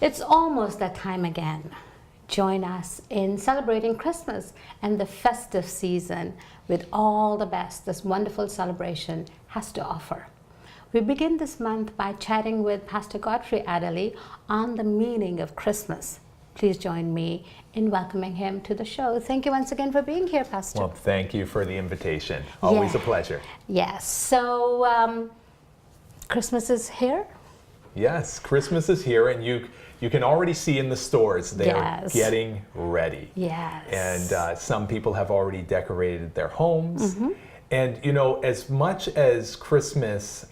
It's almost that time again. Join us in celebrating Christmas and the festive season with all the best this wonderful celebration has to offer. We begin this month by chatting with Pastor Godfrey Adderley on the meaning of Christmas. Please join me in welcoming him to the show. Thank you once again for being here, Pastor. Well, thank you for the invitation. Always a pleasure. Yes. So, Christmas is here? Yes, Christmas is here, and you can already see in the stores they're getting ready. Yes. And some people have already decorated their homes. Mm-hmm. And you know, as much as Christmas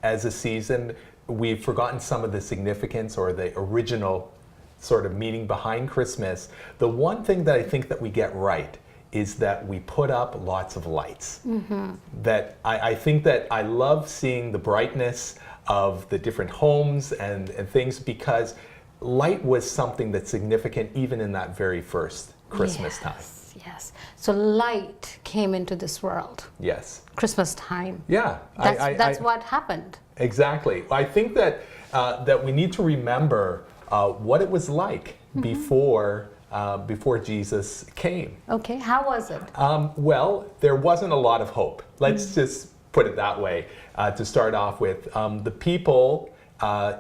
as a season, we've forgotten some of the significance or the original sort of meaning behind Christmas. The one thing that I think that we get right is that we put up lots of lights. Mm-hmm. That I think that I love seeing the brightness of the different homes and things, because light was something that's significant even in that very first Christmas time. Yes. So light came into this world. Yes. Christmas time. Yeah. That's what happened. Exactly. I think that that we need to remember what it was like before Jesus came. Okay. How was it? Well, there wasn't a lot of hope. Let's just put it that way to start off with. The people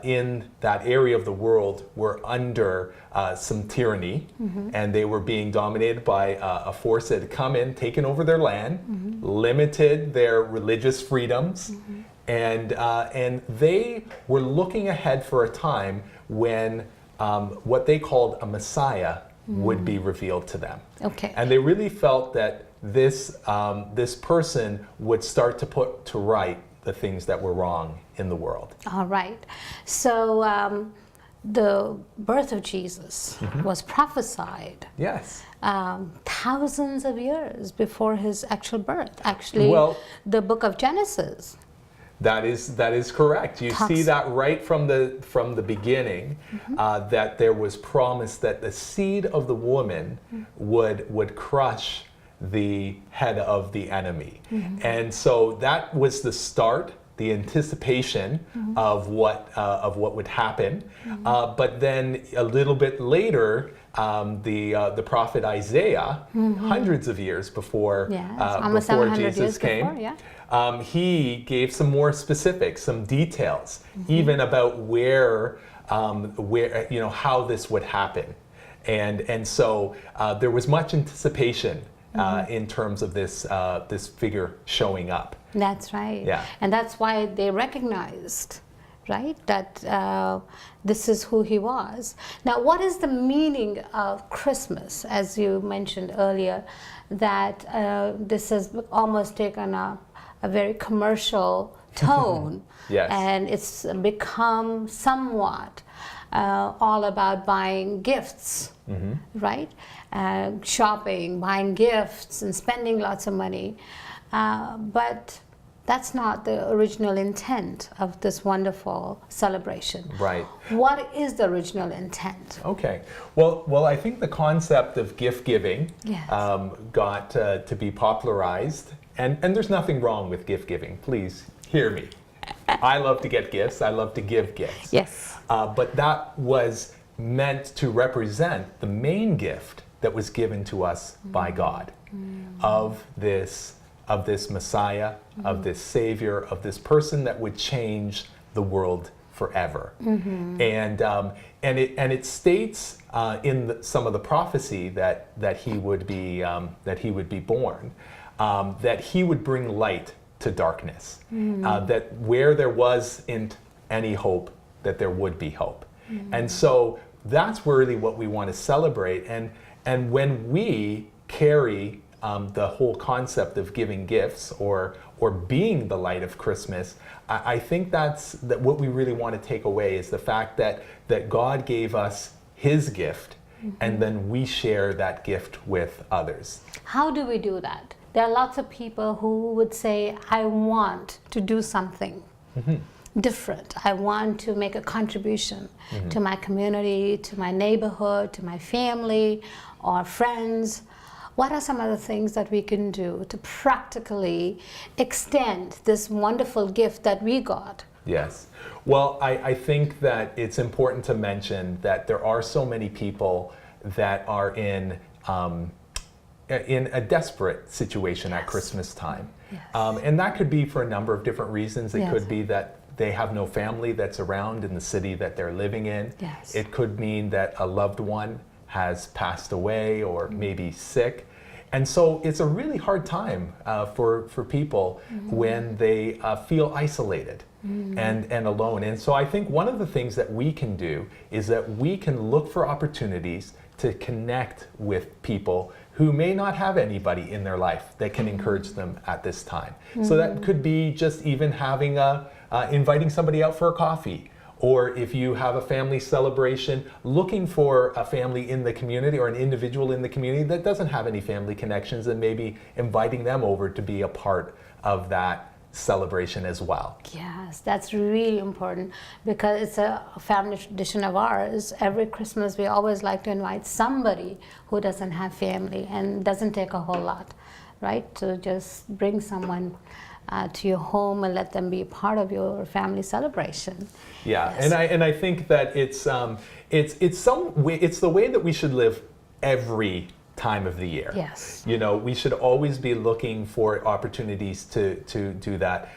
in that area of the world were under some tyranny, and they were being dominated by a force that had come in, taken over their land, limited their religious freedoms, and they were looking ahead for a time when what they called a Messiah would be revealed to them. Okay. And they really felt that this person would start to put to right the things that were wrong in the world. All right. So the birth of Jesus was prophesied. Yes. Thousands of years before his actual birth. Actually, Well, the book of Genesis. That is correct. You see that right from the beginning, that there was promise that the seed of the woman would crush the head of the enemy. And so that was the start, the anticipation of what would happen. But then a little bit later, the prophet Isaiah, hundreds of years before Jesus came, he gave some more specifics, some details, even about where how this would happen. And so there was much anticipation in terms of this figure showing up. That's right. Yeah. And that's why they recognized, right, that this is who he was. Now, what is the meaning of Christmas? As you mentioned earlier, that this has almost taken a very commercial tone. Yes. And it's become somewhat all about buying gifts, right? Shopping, buying gifts, and spending lots of money. But that's not the original intent of this wonderful celebration. Right. What is the original intent? Okay. Well, I think the concept of gift giving got to be popularized, and there's nothing wrong with gift giving. Please hear me. I love to get gifts. I love to give gifts. Yes. But that was meant to represent the main gift that was given to us by God, of this Messiah, of this Savior, of this person that would change the world forever. And it states in some of the prophecy that he would be born, that he would bring light to darkness, that where there wasn't any hope, that there would be hope. And so that's really what we want to celebrate. And when we carry the whole concept of giving gifts or being the light of Christmas, I think that what we really want to take away is the fact that God gave us his gift, and then we share that gift with others. How do we do that? There are lots of people who would say, I want to do something different. I want to make a contribution to my community, to my neighborhood, to my family or friends. What are some other things that we can do to practically extend this wonderful gift that we got Yes. Well, I think that it's important to mention that there are so many people that are in a desperate situation at Christmas time. Yes. And that could be for a number of different reasons. It Yes. could be that they have no family that's around in the city that they're living in. Yes. It could mean that a loved one has passed away or maybe sick. And so it's a really hard time for people when they feel isolated and alone. And so I think one of the things that we can do is that we can look for opportunities to connect with people who may not have anybody in their life that can encourage them at this time. So that could be just even having inviting somebody out for a coffee, or if you have a family celebration, looking for a family in the community or an individual in the community that doesn't have any family connections, and maybe inviting them over to be a part of that celebration as well. Yes, that's really important, because it's a family tradition of ours. Every Christmas we always like to invite somebody who doesn't have family, and doesn't take a whole lot, right? To just bring someone to your home and let them be a part of your family celebration. Yeah, Yes. and I think that it's the way that we should live every time of the year. Yes. You know, we should always be looking for opportunities to do that.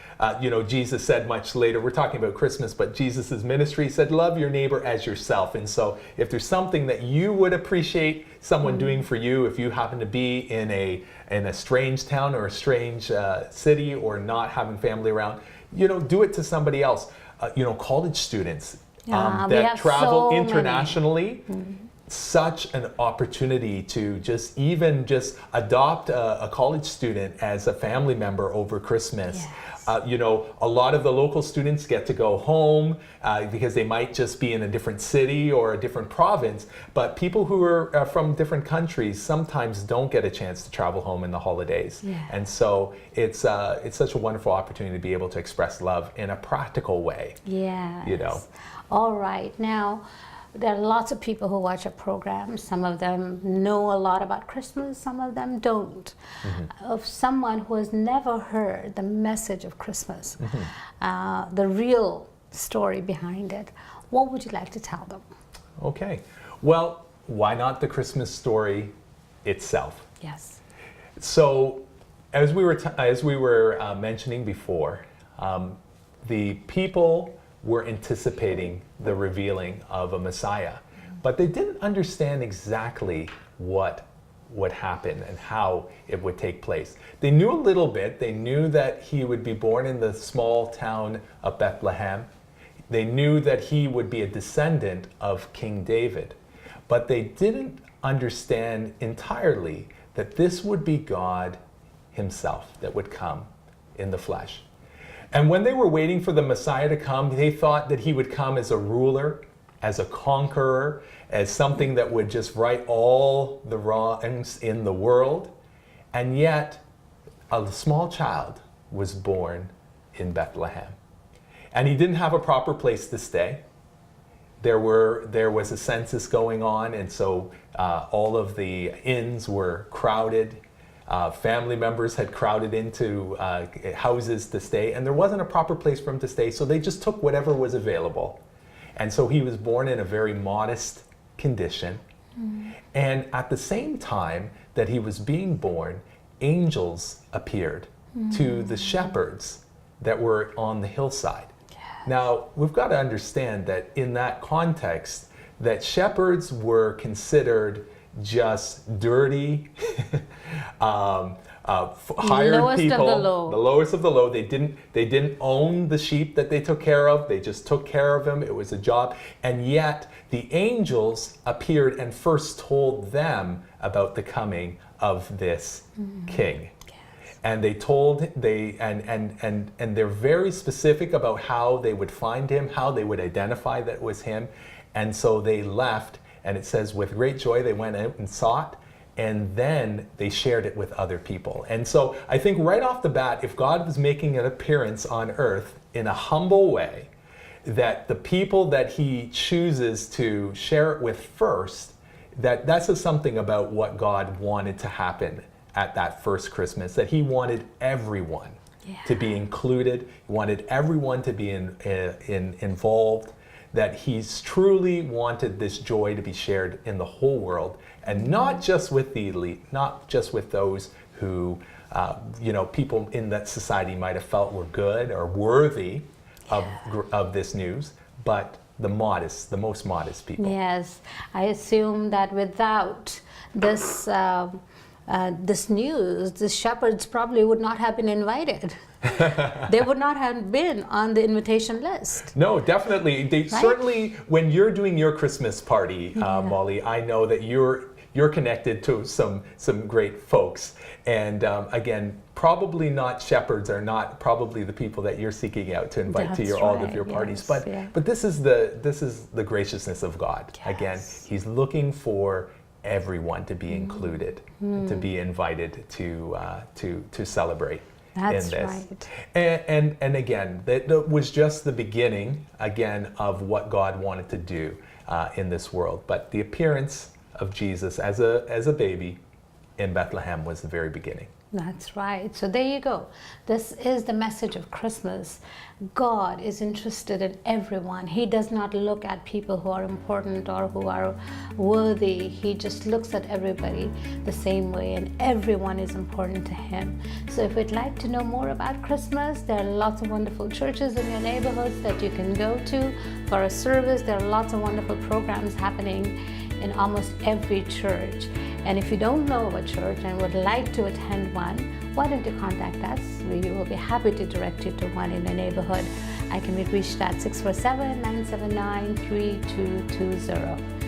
You know, Jesus said much later, we're talking about Christmas, but Jesus' ministry said, love your neighbor as yourself. And so if there's something that you would appreciate someone doing for you, if you happen to be in a strange town or a strange city, or not having family around, you know, do it to somebody else. You know, college students Yeah, we that have travel so many. internationally, such an opportunity to just adopt a college student as a family member over Christmas. Yes. You know, a lot of the local students get to go home because they might just be in a different city or a different province, but people who are from different countries sometimes don't get a chance to travel home in the holidays. Yes. And so it's such a wonderful opportunity to be able to express love in a practical way. Yes. You know. All right. Now, there are lots of people who watch our program. Some of them know a lot about Christmas, some of them don't. Of someone who has never heard the message of Christmas, the real story behind it, what would you like to tell them? Okay. Well, why not the Christmas story itself? Yes. So, as we were mentioning before, the people were anticipating the revealing of a Messiah, but they didn't understand exactly what would happen and how it would take place. They knew a little bit. They knew that he would be born in the small town of Bethlehem. They knew that he would be a descendant of King David, but they didn't understand entirely that this would be God himself that would come in the flesh. And when they were waiting for the Messiah to come, they thought that he would come as a ruler, as a conqueror, as something that would just right all the wrongs in the world. And yet, a small child was born in Bethlehem. And he didn't have a proper place to stay. There was a census going on, and so all of the inns were crowded. Family members had crowded into houses to stay, and there wasn't a proper place for him to stay, so they just took whatever was available. And so he was born in a very modest condition. And at the same time that he was being born, angels appeared to the shepherds that were on the hillside. Now, we've got to understand that in that context, that shepherds were considered just dirty, hired Lowest of people, the low. the lowest of the low. They didn't own the sheep that they took care of. They just took care of them. It was a job. And yet the angels appeared and first told them about the coming of this king. And they're very specific about how they would find him, how they would identify that it was him. And so they left. And it says, with great joy, they went out and saw it, and then they shared it with other people. And so I think right off the bat, if God was making an appearance on earth in a humble way, that the people that he chooses to share it with first, that says something about what God wanted to happen at that first Christmas, that he wanted everyone to be included. He wanted everyone to be involved, that he's truly wanted this joy to be shared in the whole world, and not just with the elite, not just with those who, people in that society might have felt were good or worthy of this news, but the most modest people. Yes, I assume that without this this news, the shepherds probably would not have been invited. They would not have been on the invitation list. No, definitely. Certainly, when you're doing your Christmas party, Molly, I know that you're connected to some great folks, and again, probably not shepherds are not probably the people that you're seeking out to invite to all of your parties. But this is the graciousness of God. Yes. Again, He's looking for everyone to be included, to be invited to celebrate. That's in this. right. And again, that was just the beginning again of what God wanted to do in this world. But the appearance of Jesus as a baby in Bethlehem was the very beginning. That's right. So there you go. This is the message of Christmas. God is interested in everyone. He does not look at people who are important or who are worthy. He just looks at everybody the same way, and everyone is important to Him. So if you'd like to know more about Christmas, there are lots of wonderful churches in your neighborhoods that you can go to for a service. There are lots of wonderful programs happening in almost every church. And if you don't know of a church and would like to attend one, why don't you contact us? We will be happy to direct you to one in your neighborhood. I can be reached at 647-979-3220.